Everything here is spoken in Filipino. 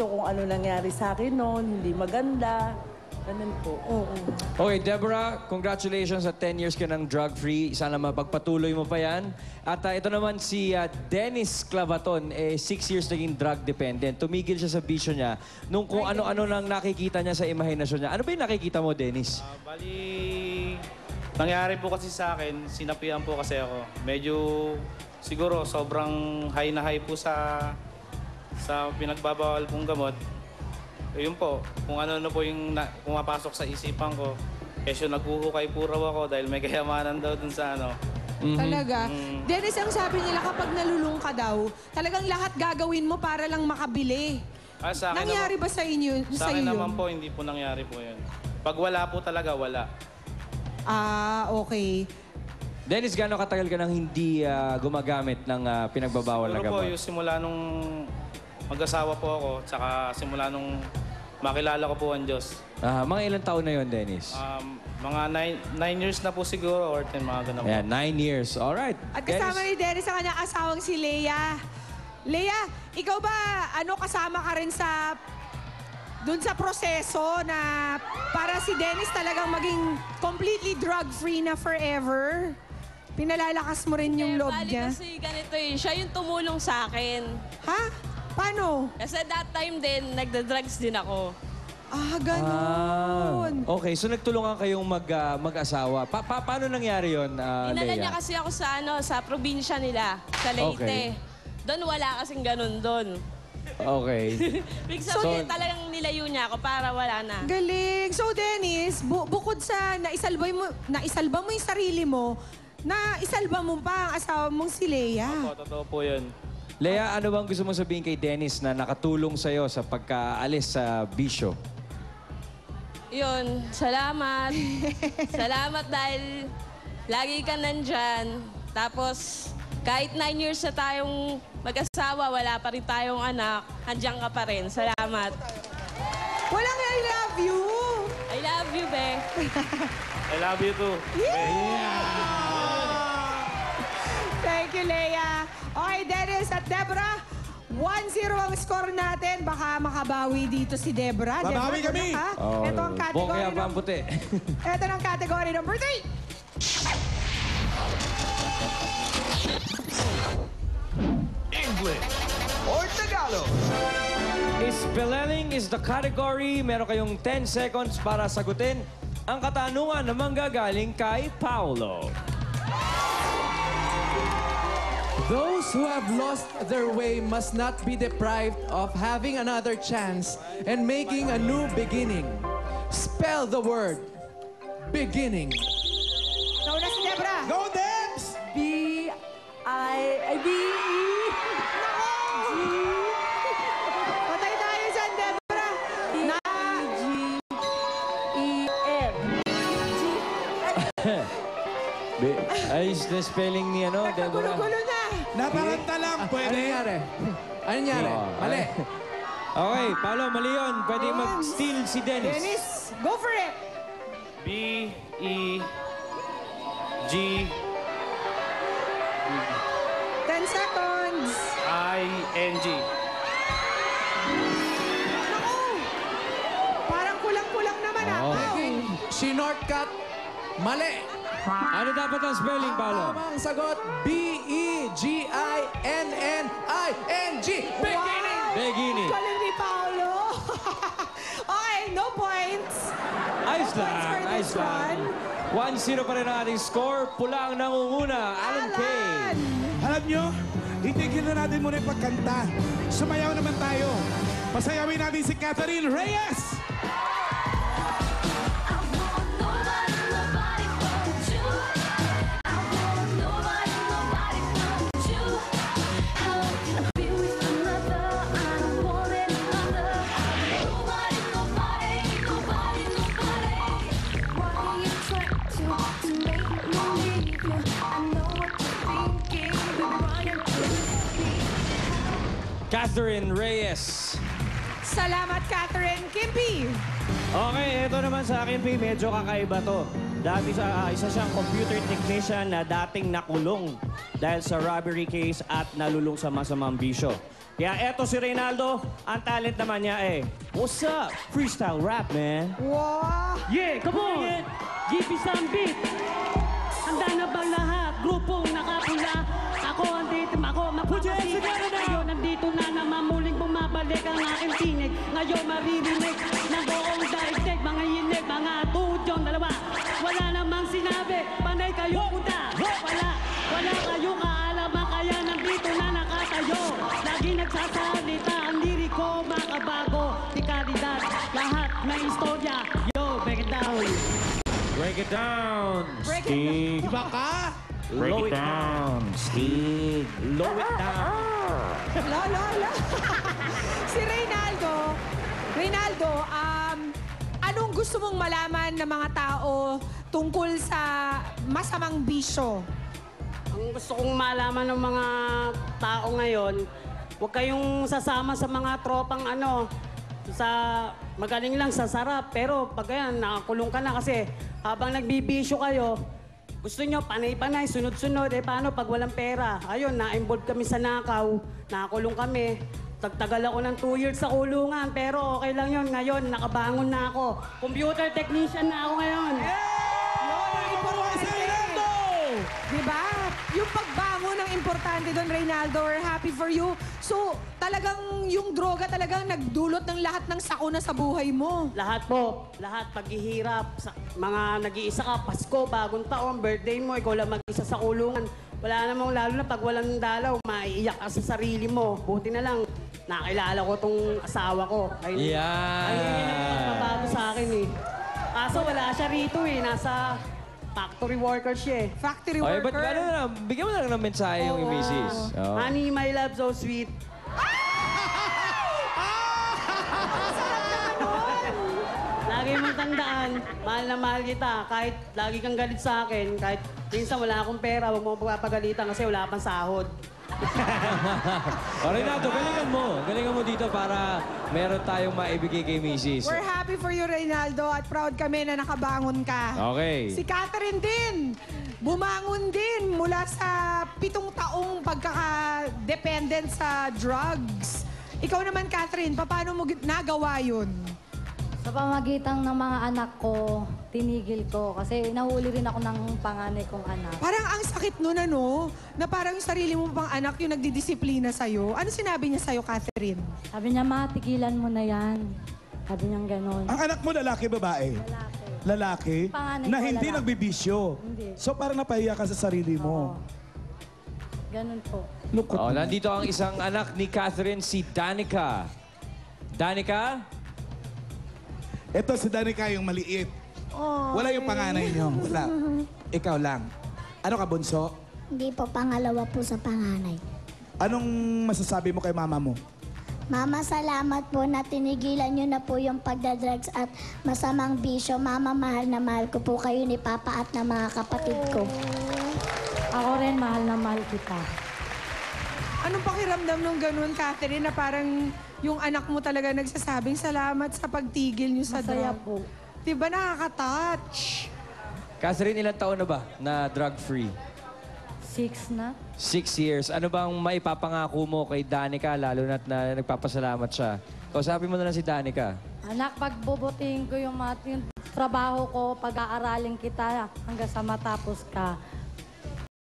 gusto kung ano nangyari sa akin noon, hindi maganda. Ganun po. Oo. Okay, Deborah, congratulations sa 10 years ka ng drug-free. Sana mapagpatuloy mo pa yan. At ito naman si Dennis Clavaton, 6 years naging drug dependent. Tumigil siya sa bisyo niya nung kung ano-ano nang nakikita niya sa imahinasyon niya. Ano ba yung nakikita mo, Dennis? Bali, nangyari po kasi sa akin, sinapian po kasi ako. Medyo, siguro, sobrang high na high po sa pinagbabawal pong gamot. Yun po, kung ano-ano po yung pumapasok sa isipan ko. Kesyo naghuhukay po raw ako dahil may kayamanan daw dun sa ano. Talaga. Dennis, ang sabi nila kapag nalulung ka daw, talagang lahat gagawin mo para lang makabili. Sa akin Nangyari ba sa inyo? Sa akin naman po, hindi po nangyari po yun. Pag wala po talaga, wala. Okay. Dennis, gaano katagal ka nang hindi gumagamit ng pinagbabawal na Siguro po, gamot? yung simula nung mag-asawa po ako, tsaka simula nung makilala ko po ang Diyos. Mga ilang taon na yon, Dennis? Mga 9 years na po siguro or 10, mga ganun po. Ayan, 9 years. Alright. At kasama ni Dennis ang kanyang asawang si Leia. Leia, ikaw ba, kasama ka rin dun sa proseso na para si Dennis talagang maging completely drug-free na forever? Pinalalakas mo rin yung loob niya? Kasi ganito siya yung tumulong sa akin. Ha? Paano? Kasi that time din, nagda-drugs din ako. Ganun. Okay, so nagtulungan kayong mag-asawa. Paano nangyari yun, Dinala Leia? niya kasi ako sa probinsya nila, sa Leyte. Okay. Doon wala kasing ganun doon. Okay. Big sabihin talagang nilayo niya ako para wala na. Galing. So, Dennis, bukod sa naisalba mo yung sarili mo, naisalba mo pa ang asawa mong si Leia. Opo, totoo po yun. Leia, ano bang gusto mong sabihin kay Dennis na nakatulong sa'yo sa pagkaalis sa bisyo? Yun, salamat. Salamat dahil lagi ka nandyan. Tapos, kahit 9 years na tayong mag-asawa, wala pa rin tayong anak, handyan ka pa rin. Salamat. Walang I love you. I love you, be. I love you too. Thank you, Leia. Okay, Dennis at Deborah, 1-0 ang score natin. Baka makabawi dito si Deborah. Babawi Deborah, kami. ha? Ito ang category. Bokeh ang pamputi. Ito ang category number 3. English or Tagalog. Spelling is the category. Meron kayong 10 seconds para sagutin ang katanungan na manggagaling kay Paolo. Those who have lost their way must not be deprived of having another chance and making a new beginning. Spell the word beginning. Nauna si Deborah. Go, Debs! B-I-B-E. Patay tayo dyan, Deborah. G-E-N. Ayos na spelling ni Deborah. Gulo-gulo na. Nataranta lang, Ano pwede. nangyari? Ano nangyari? Mali. Okay, Paolo, mali yun. Pwede mag-steal si Dennis. Dennis, go for it. B-E-G 10 seconds. I-N-G. Naku! Parang kulang-kulang naman Shortcut. Mali. Ano dapat ang spelling, Paolo? Tamang sagot, B-E-G-I-N-N-I-N-G. Beginning. Beginning. Galing ni Paolo. Okay, no points. Ayos lang. for Ayos this lang. 1-0 pa rin ang ating score. Pula ang nangunguna. Alan Kay. Alam nyo, itigil na natin muna yung pagkanta. Sumayaw naman tayo. Pasayawin natin si Catherine Reyes. Catherine Reyes. Salamat, Catherine. Kimpi. Okay, ito naman sa akin, P, medyo kakaiba to. Dati isa siyang computer technician na dating nakulong dahil sa robbery case at nalulong sa masamang bisyo. Kaya eto si Reynaldo, ang talent naman niya what's up? Freestyle rap, man. Wow! Yeah, come on! GP Sambit! Handa na bang lahat? Grupong nakapula. Ako andito, ako mapapasinig. Ngayon, nandito na naman muling bumabalik ang aking tinig. Ngayon, maririnig ng buong daigdig. Mga yinig, mga tudyong dalawa. Wala namang sinabi, panay kayo punta. Wala kayong kaalaman, kaya nandito na nakatayo. Lagi nagsasalita, ang liriko, makabago. Di kalidad, lahat may istorya. Yo, break it down. Break it down, Break it Stig. Iba ka? Low it down, Stig. Low it down. La. Si Reynaldo. Reynaldo, anong gusto mong malaman ng mga tao tungkol sa masamang bisyo? Ang gusto kong malaman ng mga tao ngayon, huwag kayong sasama sa mga tropang magaling lang sa sarap. Pero pag yan, nakakulong ka na kasi habang nagbibisyo kayo, gusto nyo panay-panay, sunod-sunod. Paano pag walang pera? Ayun, na-involve kami sa nakaw, nakakulong kami. Tagtagal ako ng 2 years sa kulungan, pero okay lang yun. Ngayon, nakabangon na ako. Computer technician na ako ngayon. Yun ang importante. Diba? Yung pagbangon ang importante doon, Reynaldo. We're happy for you. So, talagang yung droga talagang nagdulot ng lahat ng sakuna sa buhay mo. Lahat po, lahat paghihirap, mga nag-iisa ka, Pasko, bagong taon, birthday mo, ikaw lang mag-isa sa kulungan. Wala namang lalo na pag walang dalaw, maiiyak ka sa sarili mo. Buti na lang, nakilala ko tong asawa ko. Ayun yung nagbabago sa akin Kaso wala siya rito nasa factory worker siya Factory Okay, worker. but ano na, bigyan mo na lang ng mensahe yung misis. Oh. Honey, my love, so sweet. Lagi mong tandaan, mahal na mahal kita. Kahit lagi kang galit sa akin, kahit minsan wala akong pera, huwag mo papagalitan kasi wala pang sahod. O Renato, galingan mo dito para meron tayong maibigay kay misis. We're happy for you, Reynaldo, at proud kami na nakabangon ka. Okay. Si Catherine din, bumangon din mula sa 7 taong pagkaka-dependent sa drugs. Ikaw naman, Catherine, paano mo nagawa yun? Sa pamagitan ng mga anak ko, tinigil ko kasi nahuli rin ako ng panganay kong anak. Parang ang sakit nun, na parang yung sarili mo pang anak yung nagdidisiplina sa'yo. Ano sinabi niya sa'yo, Catherine? Sabi niya, ma, tigilan mo na yan. Sabi niya gano'n. Ang anak mo lalaki, babae? Lalaki. Lalaki? Panganay Na ko, hindi lalaki. nagbibisyo? Hindi. So parang napahiya ka sa sarili mo? Ganun po. Lungkot Oh, naman. nandito ang isang anak ni Catherine, si Danica. Danica? Ito si Danica yung maliit. Wala yung panganay niyo. Wala. Ikaw lang. Ano ka, bunso? Hindi po, pangalawa po sa panganay. Anong masasabi mo kay mama mo? Mama, salamat po na tinigilan niyo na po yung pagdadrugs at masamang bisyo. Mama, mahal na mahal ko po kayo ni Papa at ng mga kapatid ko. Ako rin, mahal na mahal kita. Anong pakiramdam nung ganun, Catherine, na parang yung anak mo talaga nagsasabing salamat sa pagtigil niyo sa Masaya drug? po. Diba nakaka-touch? Catherine, ilang taon na ba na drug-free? 6 na. 6 years. Ano bang maipapangako mo kay Danica, lalo na nagpapasalamat siya? Kausapin mo na lang si Danica. Anak, pagbubutihin ko yung trabaho ko, pag-aaralin kita hanggang sa matapos ka.